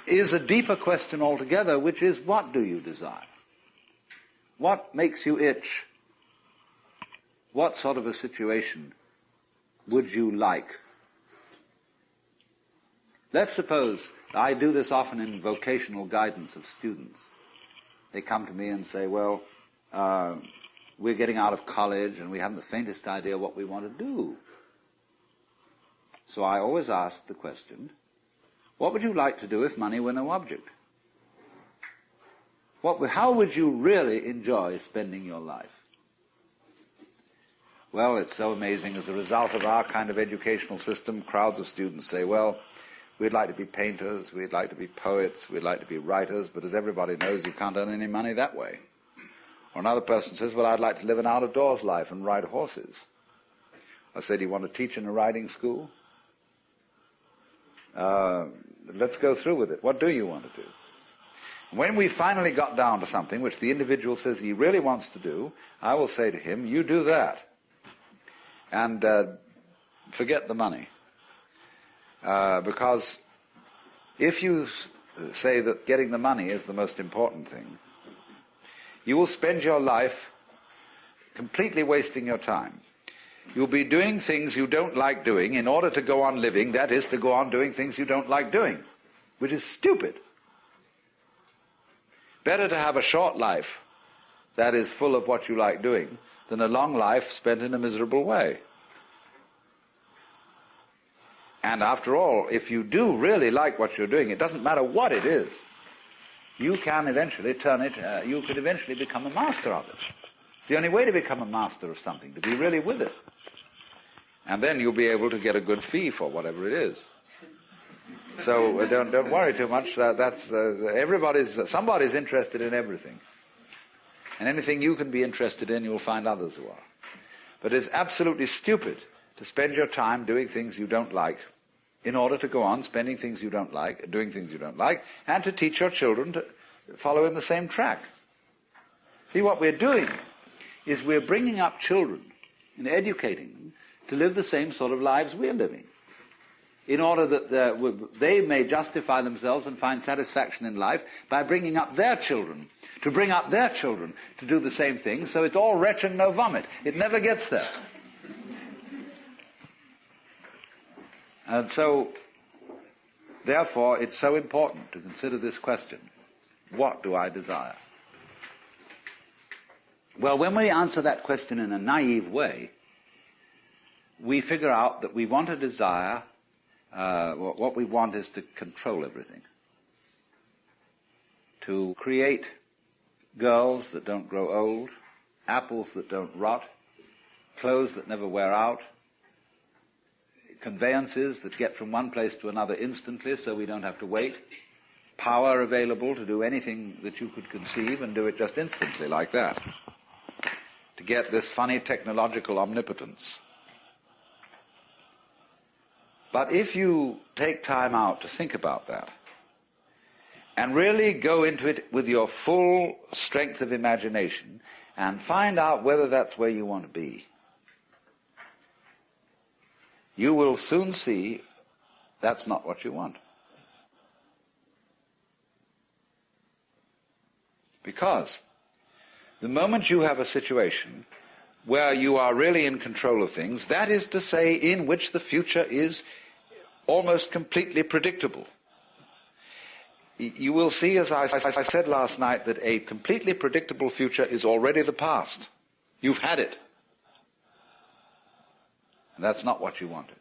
is a deeper question altogether, which is, what do you desire? What makes you itch? What sort of a situation would you like? Let's suppose, I do this often in vocational guidance of students. They come to me and say, well, we're getting out of college and we haven't the faintest idea what we want to do. So I always ask the question, what would you like to do if money were no object? How would you really enjoy spending your life? Well, it's so amazing. As a result of our kind of educational system, crowds of students say, well, we'd like to be painters, we'd like to be poets, we'd like to be writers, but as everybody knows, you can't earn any money that way. Or another person says, well, I'd like to live an out-of-doors life and ride horses. I say, do you want to teach in a riding school? Let's go through with it. What do you want to do? When we finally got down to something which the individual says he really wants to do, I will say to him, you do that. And forget the money. Because if you say that getting the money is the most important thing, you will spend your life completely wasting your time. You'll be doing things you don't like doing in order to go on living, that is, to go on doing things you don't like doing, which is stupid. Better to have a short life that is full of what you like doing than a long life spent in a miserable way. And after all, if you do really like what you're doing, it doesn't matter what it is, you can eventually you could eventually become a master of it. It's the only way to become a master of something, to be really with it. And then you'll be able to get a good fee for whatever it is. So don't worry too much. Somebody's interested in everything. And anything you can be interested in, you'll find others who are. But it's absolutely stupid to spend your time doing things you don't like in order to go on spending things you don't like, doing things you don't like, and to teach your children to follow in the same track. See, what we're doing is we're bringing up children and educating them to live the same sort of lives we're living, in order that they may justify themselves and find satisfaction in life by bringing up their children, to bring up their children to do the same thing, so it's all retch and no vomit. It never gets there. And so, therefore, it's so important to consider this question, what do I desire? Well, when we answer that question in a naive way, we figure out that we want to desire, what we want is to control everything. To create girls that don't grow old, apples that don't rot, clothes that never wear out, conveyances that get from one place to another instantly so we don't have to wait, power available to do anything that you could conceive and do it just instantly like that. To get this funny technological omnipotence. But if you take time out to think about that, and really go into it with your full strength of imagination, and find out whether that's where you want to be, you will soon see that's not what you want. Because the moment you have a situation where you are really in control of things, that is to say, in which the future is almost completely predictable, you will see, as I said last night, that a completely predictable future is already the past. You've had it. And that's not what you wanted.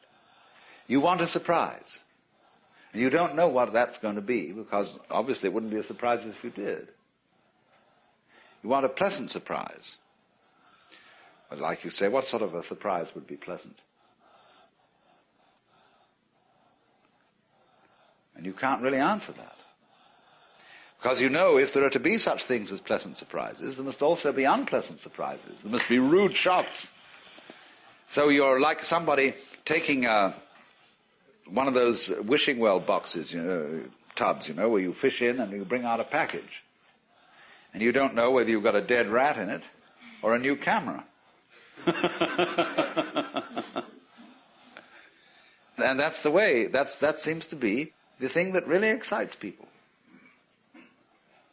You want a surprise. And you don't know what that's going to be, because obviously it wouldn't be a surprise if you did. You want a pleasant surprise. But like you say, what sort of a surprise would be pleasant? And you can't really answer that. Because you know, if there are to be such things as pleasant surprises, there must also be unpleasant surprises. There must be rude shocks. So you're like somebody taking one of those wishing well boxes, tubs, where you fish in and you bring out a package. And you don't know whether you've got a dead rat in it or a new camera. And that's the way, that seems to be the thing that really excites people.